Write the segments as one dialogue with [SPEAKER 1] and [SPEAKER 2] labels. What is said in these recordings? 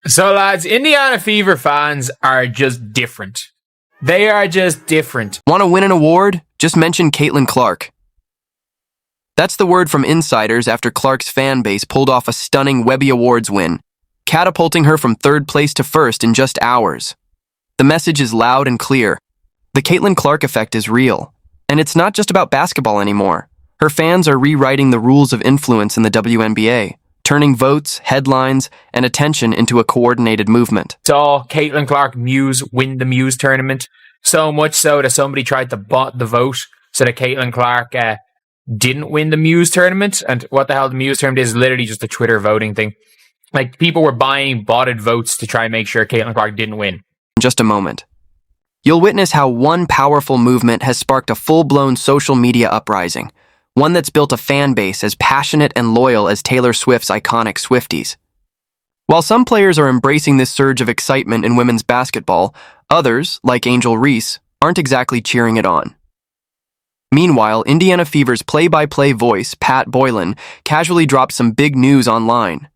[SPEAKER 1] So, lads, Indiana Fever fans are just different. They are just different.
[SPEAKER 2] Want to win an award? Just mention Caitlin Clark. That's the word from insiders after Clark's fan base pulled off a stunning Webby Awards win, catapulting her from third place to first in just hours. The message is loud and clear. The Caitlin Clark effect is real, and it's not just about basketball anymore. Her fans are rewriting the rules of influence in the WNBA, turning votes, headlines, and attention into a coordinated movement.
[SPEAKER 1] Saw Caitlin Clark Muse win the Muse tournament, so much so that somebody tried to bot the vote so that Caitlin Clark didn't win the Muse tournament. And what the hell the Muse tournament is literally just a Twitter voting thing. Like, people were buying botted votes to try and make sure Caitlin Clark didn't win.
[SPEAKER 2] In just a moment, you'll witness how one powerful movement has sparked a full-blown social media uprising, one that's built a fan base as passionate and loyal as Taylor Swift's iconic Swifties. While some players are embracing this surge of excitement in women's basketball, others, like Angel Reese, aren't exactly cheering it on. Meanwhile, Indiana Fever's play-by-play voice, Pat Boylan, casually dropped some big news online.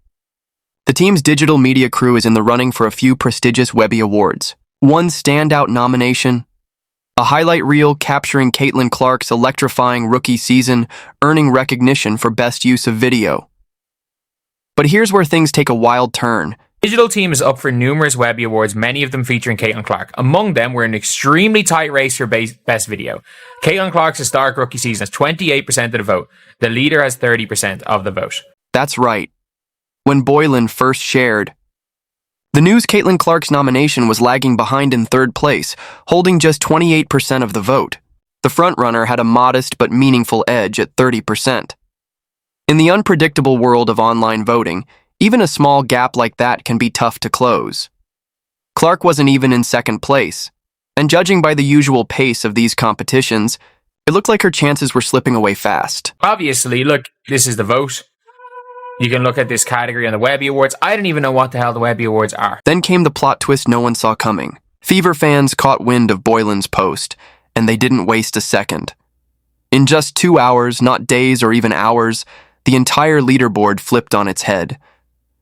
[SPEAKER 2] The team's digital media crew is in the running for a few prestigious Webby Awards. One standout nomination, a highlight reel capturing Caitlin Clark's electrifying rookie season, earning recognition for best use of video. But here's where things take a wild turn.
[SPEAKER 1] The digital team is up for numerous Webby Awards, many of them featuring Caitlin Clark. Among them were an extremely tight race for best video. Caitlin Clark's historic rookie season has 28% of the vote. The leader has 30% of the vote.
[SPEAKER 2] That's right. When Boylan first shared the news, Caitlin Clark's nomination was lagging behind in third place, holding just 28% of the vote. The frontrunner had a modest but meaningful edge at 30%. In the unpredictable world of online voting, even a small gap like that can be tough to close. Clark wasn't even in second place, and judging by the usual pace of these competitions, it looked like her chances were slipping away fast.
[SPEAKER 1] Obviously, look, this is the vote. You can look at this category on the Webby Awards. I don't even know what the hell the Webby Awards are.
[SPEAKER 2] Then came the plot twist no one saw coming. Fever fans caught wind of Boylan's post, and they didn't waste a second. In just 2 hours, not days or even hours, the entire leaderboard flipped on its head.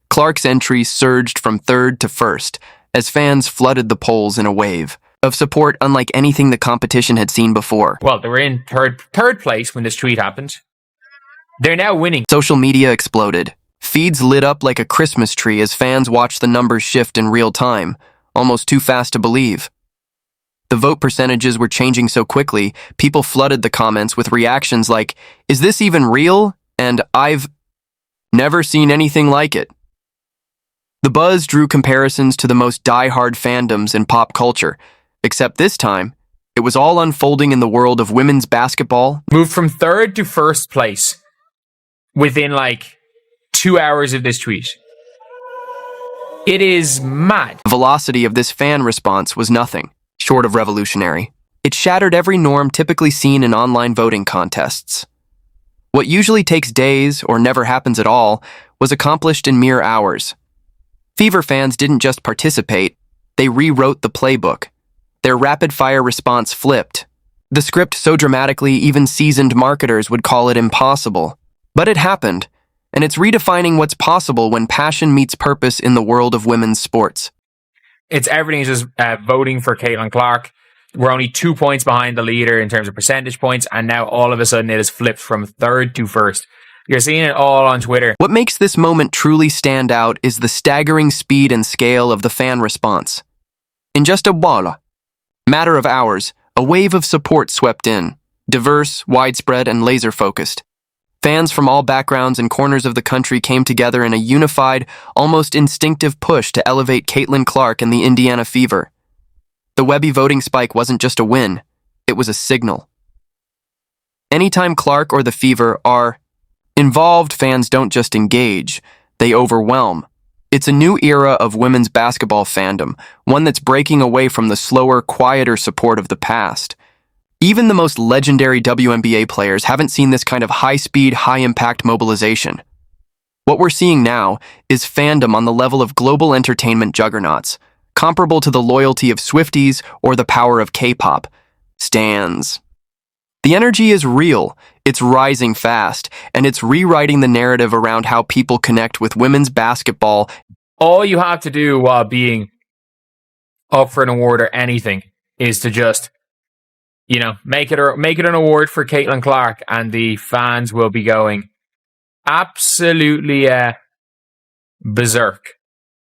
[SPEAKER 2] Clark's entry surged from third to first, as fans flooded the polls in a wave of support unlike anything the competition had seen before.
[SPEAKER 1] Well, they were in third place when this tweet happened. They're now winning.
[SPEAKER 2] Social media exploded. Feeds lit up like a Christmas tree as fans watched the numbers shift in real time, almost too fast to believe. The vote percentages were changing so quickly, people flooded the comments with reactions like, "Is this even real?" and "I've never seen anything like it." The buzz drew comparisons to the most die-hard fandoms in pop culture, except this time, it was all unfolding in the world of women's basketball.
[SPEAKER 1] Moved from third to first place within like 2 hours of this tweet. It is mad.
[SPEAKER 2] The velocity of this fan response was nothing short of revolutionary. It shattered every norm typically seen in online voting contests. What usually takes days or never happens at all was accomplished in mere hours. Fever fans didn't just participate, they rewrote the playbook. Their rapid-fire response flipped. The script so dramatically even seasoned marketers would call it impossible. But it happened, and it's redefining what's possible when passion meets purpose in the world of women's sports.
[SPEAKER 1] It's everything's just voting for Caitlin Clark. We're only 2 points behind the leader in terms of percentage points, and now all of a sudden it has flipped from third to first. You're seeing it all on Twitter.
[SPEAKER 2] What makes this moment truly stand out is the staggering speed and scale of the fan response. In just a matter of hours, a wave of support swept in, diverse, widespread, and laser-focused. Fans from all backgrounds and corners of the country came together in a unified, almost instinctive push to elevate Caitlin Clark and the Indiana Fever. The Webby voting spike wasn't just a win, it was a signal. Anytime Clark or the Fever are involved, fans don't just engage, they overwhelm. It's a new era of women's basketball fandom, one that's breaking away from the slower, quieter support of the past. Even the most legendary WNBA players haven't seen this kind of high-speed, high-impact mobilization. What we're seeing now is fandom on the level of global entertainment juggernauts, comparable to the loyalty of Swifties or the power of K-pop. Stans. The energy is real, it's rising fast, and it's rewriting the narrative around how people connect with women's basketball.
[SPEAKER 1] all you have to do while being up for an award or anything is to just, make it an award for Caitlin Clark, and the fans will be going absolutely berserk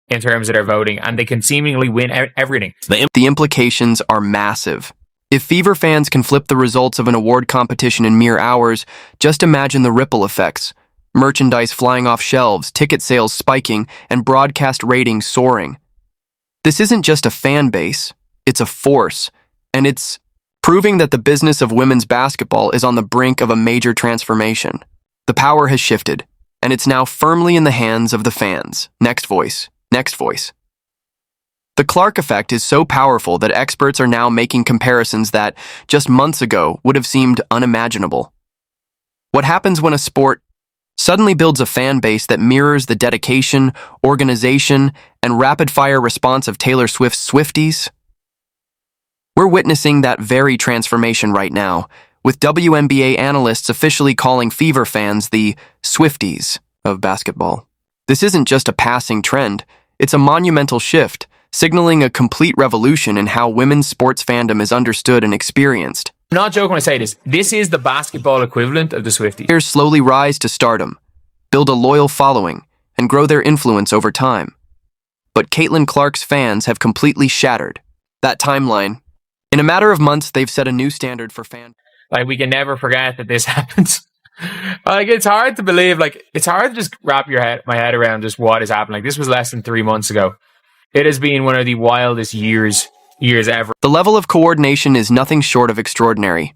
[SPEAKER 1] in terms of their voting, and they can seemingly win everything.
[SPEAKER 2] The implications are massive. If Fever fans can flip the results of an award competition in mere hours, just imagine the ripple effects. Merchandise flying off shelves, ticket sales spiking, and broadcast ratings soaring. This isn't just a fan base, it's a force, and it's proving that the business of women's basketball is on the brink of a major transformation. The power has shifted, and it's now firmly in the hands of the fans. Next voice, next voice. The Clark effect is so powerful that experts are now making comparisons that, just months ago, would have seemed unimaginable. What happens when a sport suddenly builds a fan base that mirrors the dedication, organization, and rapid-fire response of Taylor Swift's Swifties? We're witnessing that very transformation right now, with WNBA analysts officially calling Fever fans the Swifties of basketball. This isn't just a passing trend, it's a monumental shift, signaling a complete revolution in how women's sports fandom is understood and experienced.
[SPEAKER 1] I'm not joking when I say this. This is the basketball equivalent of the Swifties.
[SPEAKER 2] Players slowly rise to stardom, build a loyal following, and grow their influence over time. But Caitlin Clark's fans have completely shattered that timeline. In a matter of months, they've set a new standard for fan.
[SPEAKER 1] We can never forget that this happens. It's hard to believe. It's hard to just wrap my head around just what is happening. This was less than 3 months ago. It has been one of the wildest years ever.
[SPEAKER 2] The level of coordination is nothing short of extraordinary.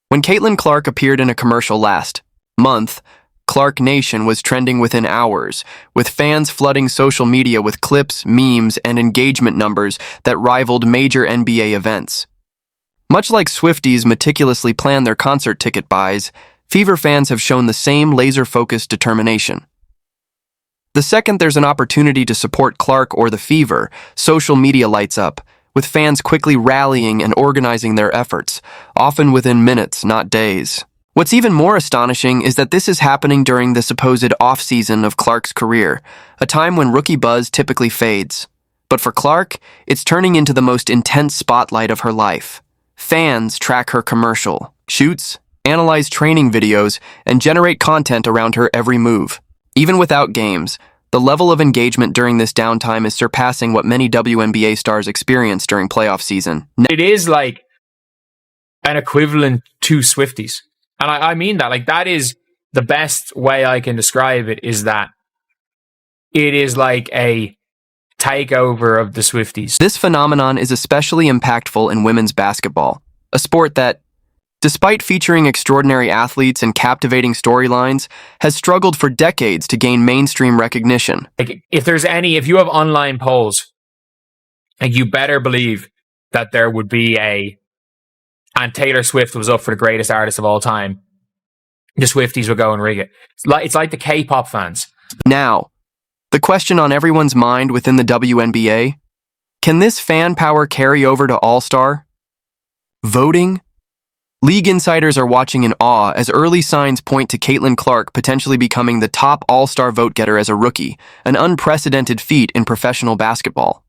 [SPEAKER 2] When Caitlin Clark appeared in a commercial last month, Clark Nation was trending within hours, with fans flooding social media with clips, memes, and engagement numbers that rivaled major NBA events. Much like Swifties meticulously plan their concert ticket buys, Fever fans have shown the same laser-focused determination. The second there's an opportunity to support Clark or the Fever, social media lights up, with fans quickly rallying and organizing their efforts, often within minutes, not days. What's even more astonishing is that this is happening during the supposed off-season of Clark's career, a time when rookie buzz typically fades. But for Clark, it's turning into the most intense spotlight of her life. Fans track her commercial, shoots, analyze training videos, and generate content around her every move. Even without games, the level of engagement during this downtime is surpassing what many WNBA stars experience during playoff season.
[SPEAKER 1] It is like an equivalent to Swifties. And I mean that. That is the best way I can describe it, is that it is like a takeover of the Swifties.
[SPEAKER 2] This phenomenon is especially impactful in women's basketball, a sport that, despite featuring extraordinary athletes and captivating storylines, has struggled for decades to gain mainstream recognition.
[SPEAKER 1] If you have online polls, you better believe that there would be and Taylor Swift was up for the greatest artist of all time, the Swifties would go and rig it. It's like the K-pop fans.
[SPEAKER 2] Now, the question on everyone's mind within the WNBA, can this fan power carry over to All-Star voting? League insiders are watching in awe as early signs point to Caitlin Clark potentially becoming the top All-Star vote-getter as a rookie, an unprecedented feat in professional basketball.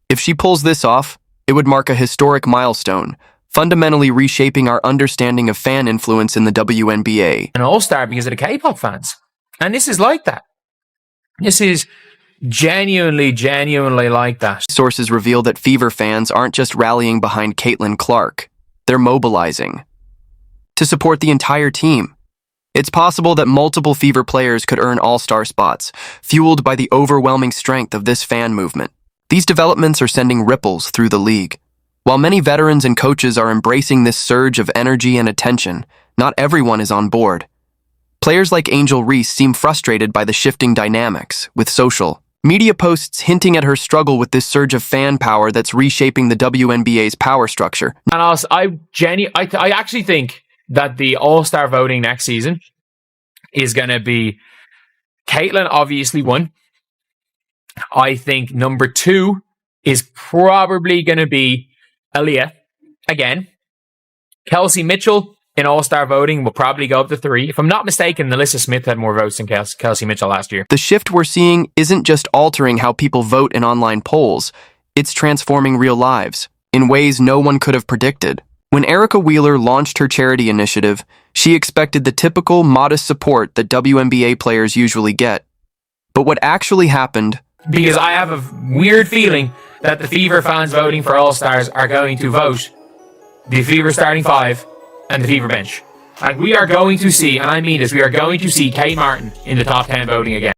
[SPEAKER 2] If she pulls this off, it would mark a historic milestone, fundamentally reshaping our understanding of fan influence in the WNBA.
[SPEAKER 1] An All-Star because of the K-pop fans. And this is like that. This is genuinely like that.
[SPEAKER 2] Sources reveal that Fever fans aren't just rallying behind Caitlin Clark. They're mobilizing to support the entire team. It's possible that multiple Fever players could earn all-star spots, fueled by the overwhelming strength of this fan movement. These developments are sending ripples through the league. While many veterans and coaches are embracing this surge of energy and attention, not everyone is on board. Players like Angel Reese seem frustrated by the shifting dynamics, with social media posts hinting at her struggle with this surge of fan power that's reshaping the WNBA's power structure.
[SPEAKER 1] And also, I actually think that the All-Star voting next season is going to be Caitlin, obviously one. I think number 2 is probably going to be Aaliyah again. Kelsey Mitchell, in All-Star voting will probably go up to 3. If I'm not mistaken, Alyssa Smith had more votes than Kelsey Mitchell last year.
[SPEAKER 2] The shift we're seeing isn't just altering how people vote in online polls, it's transforming real lives in ways no one could have predicted. When Erica Wheeler launched her charity initiative, she expected the typical modest support that WNBA players usually get. But what actually happened...
[SPEAKER 1] Because I have a weird feeling that the Fever fans voting for All-Stars are going to vote the Fever starting 5 and the Fever bench. And we are going to see, and I mean this, we are going to see Kate Martin in the top 10 voting again.